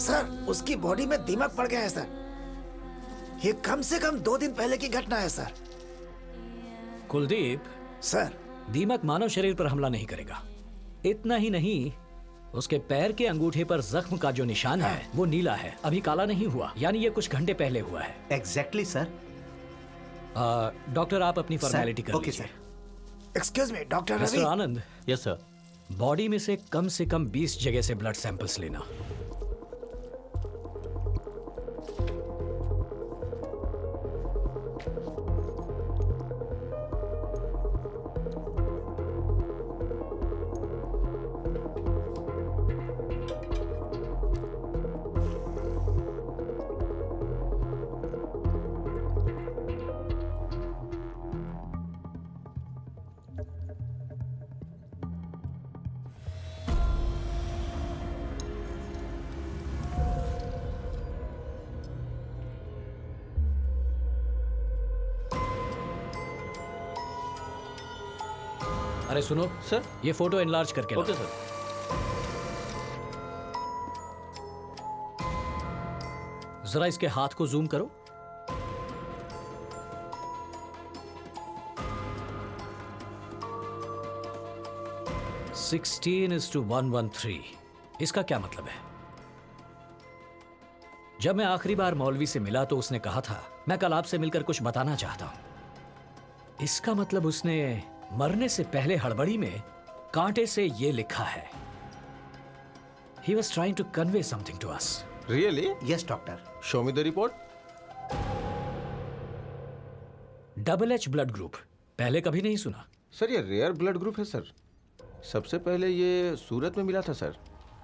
Sir, उसकी body में दीमक पड़ गया है सर। ये कम से कम 2 दिन पहले की घटना है सर। कुलदीप, सर, दीमक मानव शरीर पर हमला नहीं करेगा। इतना ही नहीं, उसके पैर के अंगूठे पर जख्म का जो निशान है वो नीला है, अभी काला नहीं हुआ, यानी ये कुछ घंटे पहले हुआ है। Exactly sir. डॉक्टर, आप अपनी फॉर्मेलिटी कर ओके लीजिए। Sir. Excuse me doctor Ravi. Mister Anand, yes sir. Body में से कम 20 जगह से ब्लड सैंपल्स लेना। अरे सुनो सर। ये फोटो एनलार्ज करके लाओ। Okay sir. जरा इसके हाथ को जूम करो। Sixteen is to 113। इसका क्या मतलब है? जब मैं आखिरी बार मौलवी से मिला तो उसने कहा था मैं कल आपसे मिलकर कुछ बताना चाहता हूं। इसका मतलब उसने मरने से पहले हड़बड़ी में कांटे से ये लिखा है। He was trying to convey something to us. Really? Yes doctor. Show me the report. Double H blood group, पहले कभी नहीं सुना। सर ये रेयर ब्लड ग्रुप है सर। सबसे पहले ये सूरत में मिला था सर।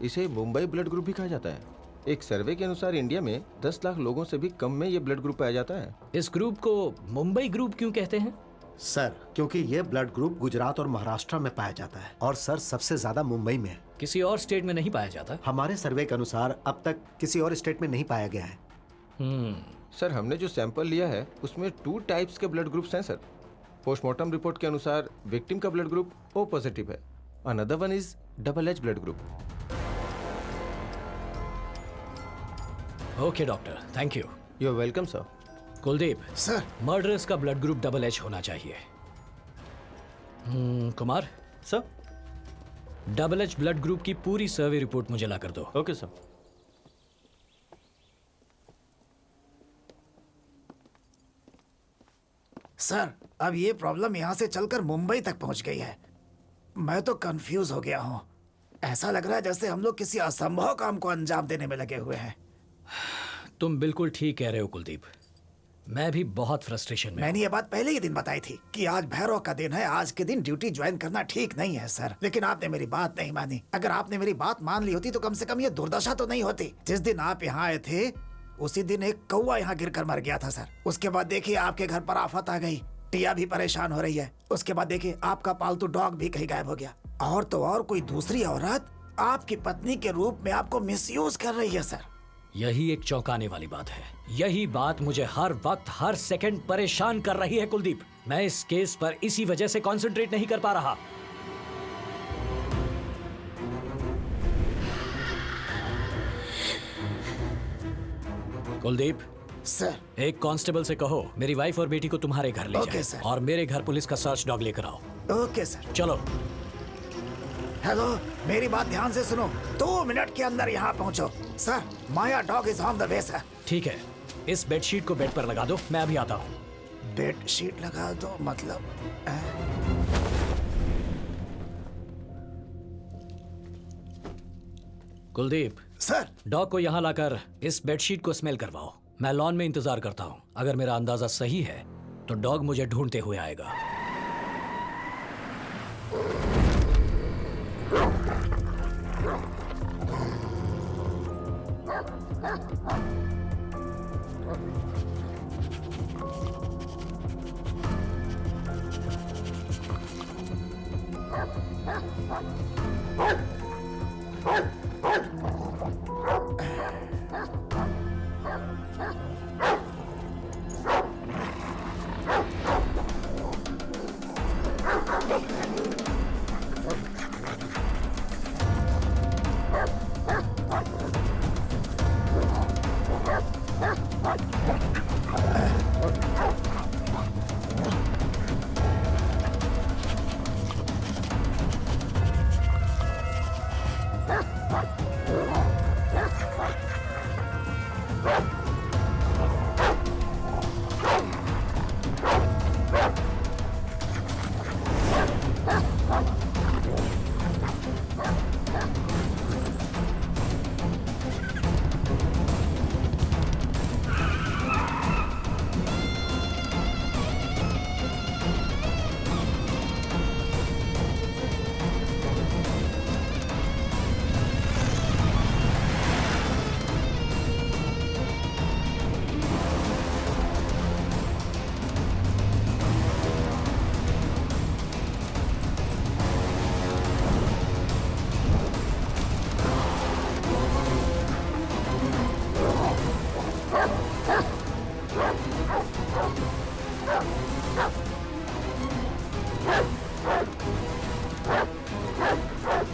इसे मुंबई ब्लड ग्रुप भी कहा जाता है। एक सर्वे के अनुसार इंडिया में 10 लाख लोगों से भी कम में ये ब्लड ग्रुप पाया जाता है। इस ग्रुप को मुंबई ग्रुप क्यों कहते हैं? सर, क्योंकि ये ब्लड ग्रुप गुजरात और महाराष्ट्र में पाया जाता है और सर सबसे ज्यादा मुंबई में है। किसी और स्टेट में नहीं पाया जाता? हमारे सर्वे के अनुसार अब तक किसी और स्टेट में नहीं पाया गया है। सर हमने जो सैंपल लिया है उसमें 2 टाइप्स के ब्लड ग्रुप्स हैं सर। पोस्टमार्टम रिपोर्ट के अनुसार विक्टिम का ब्लड ग्रुप O पॉजिटिव है। Another one is double H blood group. Okay doctor, thank you. You are welcome sir. Kuldeep, sir, murderers का ब्लड ग्रुप डबल-H होना चाहिए। Kumar, sir. Double H blood group की पूरी survey report मुझे ला कर दो। Okay sir. सर, अब ये प्रॉब्लम यहाँ से चलकर मुंबई तक पहुँच गई है। मैं तो कंफ्यूज हो गया हूँ। ऐसा लग रहा है जैसे हम लोग किसी असंभव काम को अंजाम देने में लगे हुए हैं। तुम बिल्कुल ठीक कह रहे हो कुलदीप, मैं भी बहुत फ्रस्ट्रेशन में। मैंने ये बात पहले ही दिन बताई थी कि आज भैरव का दिन है, आज के दिन ड्यूटी ज्वाइन करना ठीक नहीं है सर। लेकिन आपने मेरी बात नहीं मानी। अगर आपने मेरी बात मान ली होती तो कम से कम ये दुर्दशा तो नहीं होती। जिस दिन आप यहाँ आए थे उसी दिन एक कौवा यहाँ गिरकर मर गया था सर। उसके बाद देखिए आपके घर पर आफत आ गई, टिया भी परेशान हो रही है। उसके बाद देखिए आपका पालतू डॉग भी कहीं गायब हो गया। और तो और कोई दूसरी औरत आपकी पत्नी के रूप में आपको मिसयूज कर रही है सर। यही एक चौंकाने वाली बात है। यही बात मुझे हर वक्त हर सेकंड परेशान कर रही है कुलदीप। मैं इस केस पर इसी वजह से कंसंट्रेट नहीं कर पा रहा। कुलदीप सर, एक कांस्टेबल से कहो मेरी वाइफ और बेटी को तुम्हारे घर ले ओके, जाए सर। और मेरे घर पुलिस का सर्च डॉग लेकर आओ। Okay sir. चलो। हेलो, मेरी बात ध्यान से सुनो। 2 मिनट के अंदर यहाँ पहुँचो sir. Maya dog is on the way sir. ठीक है, इस बेडशीट को बेड पर लगा दो, मैं अभी आता हूँ। बेड शीट लगा दो मतलब? कुलदीप, सर, डॉग को यहाँ लाकर इस बेडशीट को स्मेल करवाओ। मैं लॉन में इंतजार करता हूँ। अगर मेरा अंदाजा सही है तो डॉग मुझे ढूंढते हुए आएगा।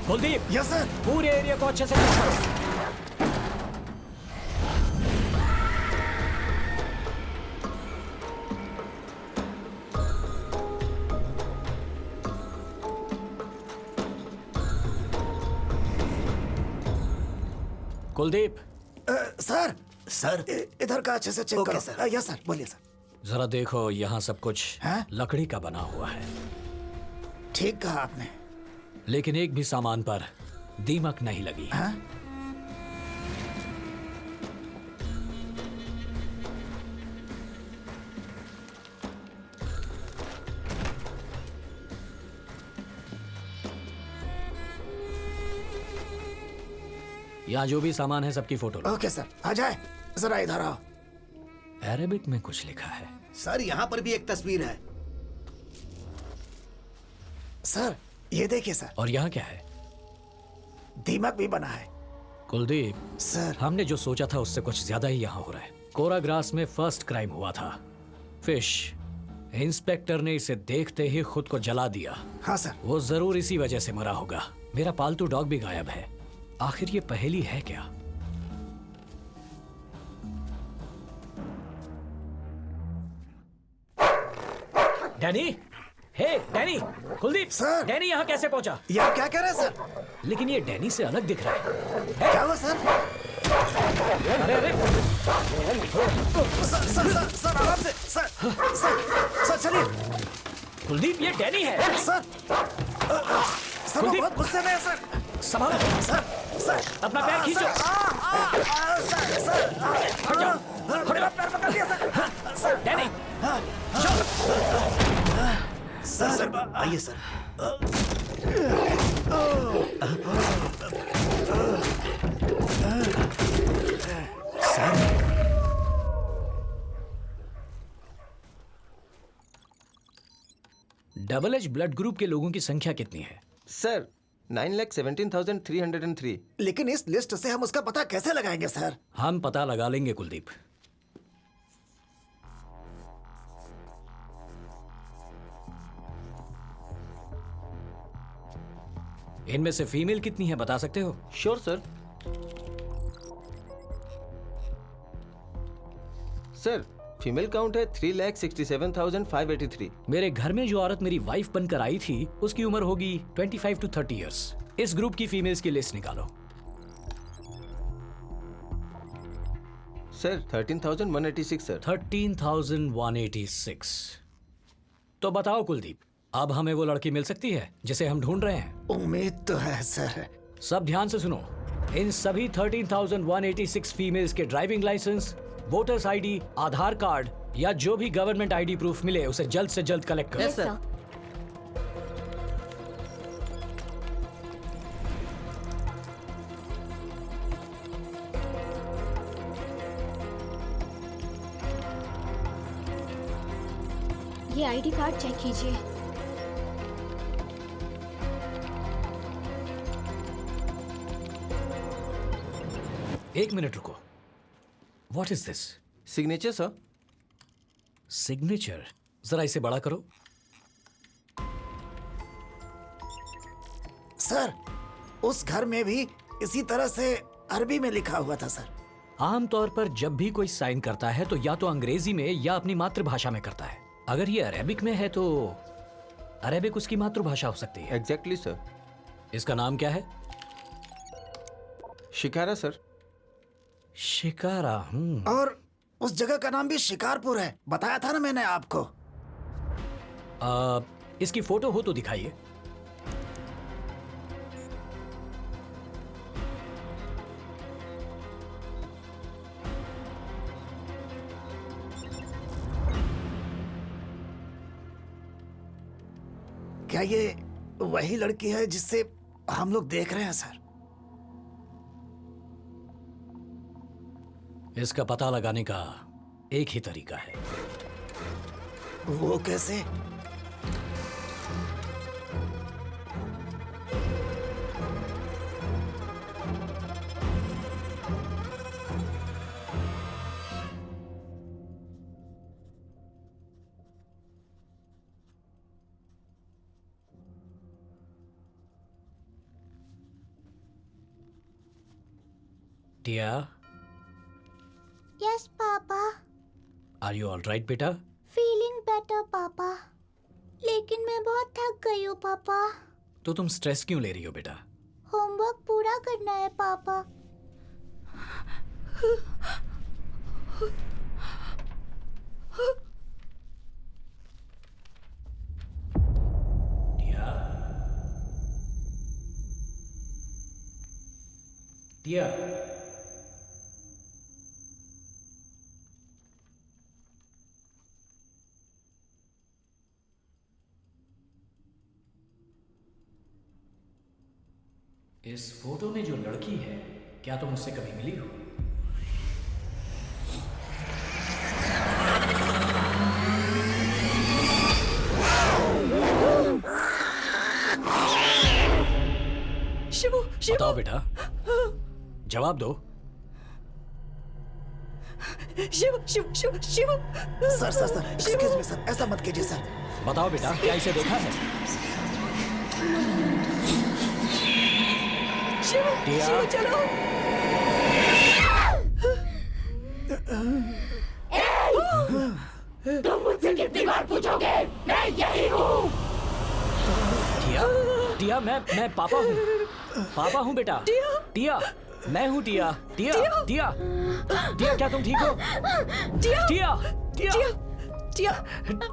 Kuldeep, yes sir. पूरे एरिया को अच्छे से चेक करो। कुलदीप, सर सर इधर का अच्छे से चेक ओके, करो। सर। यस सर, बोलिए सर। जरा देखो, यहाँ सब कुछ हैं? लकड़ी का बना हुआ है, ठीक कहा आपने। लेकिन एक भी सामान पर दीमक नहीं लगी। हाँ? यहाँ जो भी सामान है सबकी फोटो लो। ओके सर, आ जाए, जरा इधर आओ। अरेबिक में कुछ लिखा है। सर यहाँ पर भी एक तस्वीर है। सर ये देखिए सर, और यहाँ क्या है? दीमक भी बना है। कुलदीप, सर हमने जो सोचा था उससे कुछ ज्यादा ही यहाँ हो रहा है। कोराग्रास में फर्स्ट क्राइम हुआ था, फिश। इंस्पेक्टर ने इसे देखते ही खुद को जला दिया। हाँ सर। वो जरूर इसी वजह से मरा होगा। मेरा पालतू डॉग भी गायब है। आखिर ये पहेली है क्या? डैनी, हे डैनी, कुलदीप, सर। डैनी यहाँ कैसे पहुंचा? ये आप क्या कह रहे हैं सर? लेकिन ये डैनी से अलग दिख रहा है। क्या हुआ सर? अरे अरे, सर सर सर सर आराम से। सर सर सर चलिए। कुलदीप, ये डैनी है। सर सर वो कुलदीप। बहुत गुस्से में है सर। संभालो। सर सर अपना पैर खींचो। सर सर हट जाओ। मेरा पैर पकड़ लिया sir. Sir Danny, sir sir आइए sir. Double H blood group के लोगों की संख्या कितनी है? सर 9,17,303। लेकिन इस लिस्ट से हम उसका पता कैसे लगाएंगे सर? हम पता लगा लेंगे कुलदीप। इनमें से फीमेल कितनी है बता सकते हो? Sure sir. Sir female count है 3,67,583। मेरे घर में जो औरत मेरी वाइफ बनकर आई थी उसकी उम्र होगी 25 to 30 इयर्स। इस ग्रुप की फीमेल्स की लिस्ट निकालो। Sir 13,186 sir. 13,186। तो बताओ कुलदीप, अब हमें वो लड़की मिल सकती है जिसे हम ढूंढ रहे हैं? उम्मीद तो है सर। सब ध्यान से सुनो। इन सभी 13,186 फीमेल्स के ड्राइविंग लाइसेंस, वोटर्स आईडी, आधार कार्ड या जो भी गवर्नमेंट आईडी प्रूफ मिले उसे जल्द से जल्द कलेक्ट करो। Yes sir. ये आईडी कार्ड चेक कीजिए। एक मिनट रुको। What is this? Signature sir. Signature? जरा इसे बड़ा करो। सर उस घर में भी इसी तरह से अरबी में लिखा हुआ था सर। आमतौर पर जब भी कोई साइन करता है तो या तो अंग्रेजी में या अपनी मातृभाषा में करता है। अगर ये अरेबिक में है तो अरेबिक उसकी मातृभाषा हो सकती है। Exactly sir. इसका नाम क्या है? शिकारा सर। शिकारा। और उस जगह का नाम भी शिकारपुर है, बताया था ना मैंने आपको। इसकी फोटो हो तो दिखाइए। क्या ये वही लड़की है जिससे हम लोग देख रहे हैं सर? इसका पता लगाने का एक ही तरीका है। वो कैसे? Tia, yes papa. Are you all right बेटा? फीलिंग बेटर पापा, लेकिन मैं बहुत थक गई हूँ पापा। तो तुम स्ट्रेस क्यों ले रही हो बेटा? होमवर्क पूरा करना है पापा। टिया, टिया, इस फोटो में जो लड़की है, क्या तुम उससे कभी मिली हो? शिवू, शिवू, बताओ बेटा, जवाब दो। Shivu, Shivu, Shivu, Shivu. Sir sir sir, excuse me sir, ऐसा मत कीजिए सर। बताओ बेटा, क्या इसे देखा है? शिवू, टिया। शिवू चलो। तुम मुझसे कितनी बार पूछोगे? मैं यही हूँ। टिया, टिया, मैं पापा हूँ। पापा हूँ बेटा। टिया। टिया, मैं हूँ टिया। टिया, टिया, टिया, क्या तुम ठीक हो? टिया, टिया, टिया, टिया,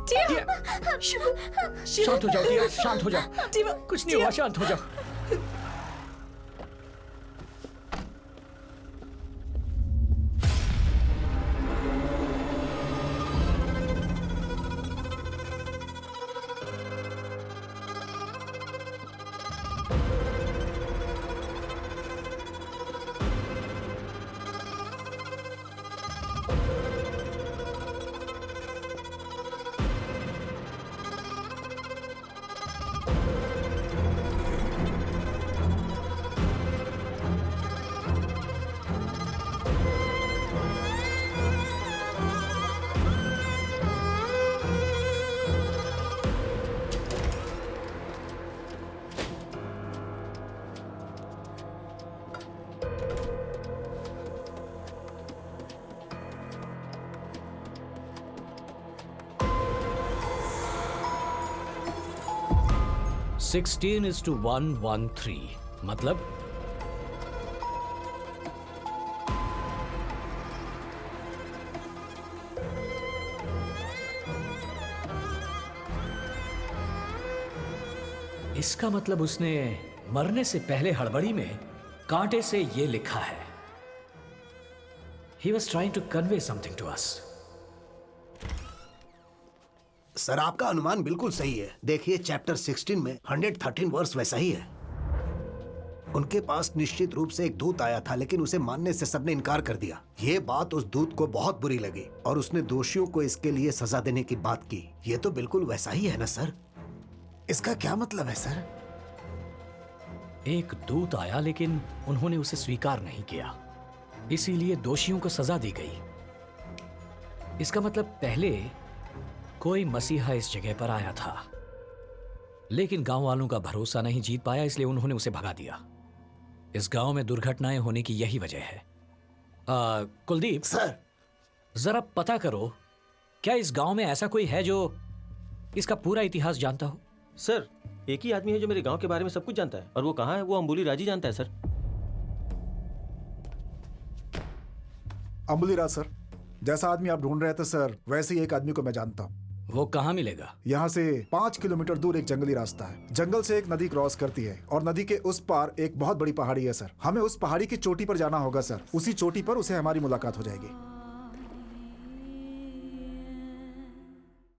टिया, टिया। शिवू, शिवू। शांत हो जाओ टिया, शांत हो जाओ। टिया, कुछ नहीं हुआ, शांत हो जाओ। Sixteen is to 113 मतलब इसका मतलब उसने मरने से पहले हड़बड़ी में कांटे से ये लिखा है। He was trying to convey something to us. Sir आपका अनुमान बिल्कुल सही है। देखिए चैप्टर 16 में 113 वर्स वैसा ही है। उनके पास निश्चित रूप से एक दूत आया था, लेकिन उसे मानने से सबने इनकार कर दिया। ये बात उस दूत को बहुत बुरी लगी और उसने दोषियों को इसके लिए सजा देने की बात की। ये तो बिल्कुल वैसा ही है ना सर? इसका क्या मतलब है सर? एक दूत आया लेकिन उन्होंने उसे स्वीकार नहीं किया, इसीलिए दोषियों को सजा दी गई। इसका मतलब पहले कोई मसीहा इस जगह पर आया था, लेकिन गांव वालों का भरोसा नहीं जीत पाया, इसलिए उन्होंने उसे भगा दिया। इस गांव में दुर्घटनाएं होने की यही वजह है। कुलदीप सर जरा पता करो, क्या इस गांव में ऐसा कोई है जो इसका पूरा इतिहास जानता हो? सर एक ही आदमी है जो मेरे गांव के बारे में सब कुछ जानता है, और वो कहाँ है वो अंबुली राजी जानता है सर। अंबुली राज सर, जैसा आदमी आप ढूंढ रहे थे सर, वैसे ही एक आदमी को मैं जानता हूँ। वो कहाँ मिलेगा? यहाँ से 5 किलोमीटर दूर एक जंगली रास्ता है। जंगल से एक नदी क्रॉस करती है और नदी के उस पार एक बहुत बड़ी पहाड़ी है सर। हमें उस पहाड़ी की चोटी पर जाना होगा सर। उसी चोटी पर उसे हमारी मुलाकात हो जाएगी।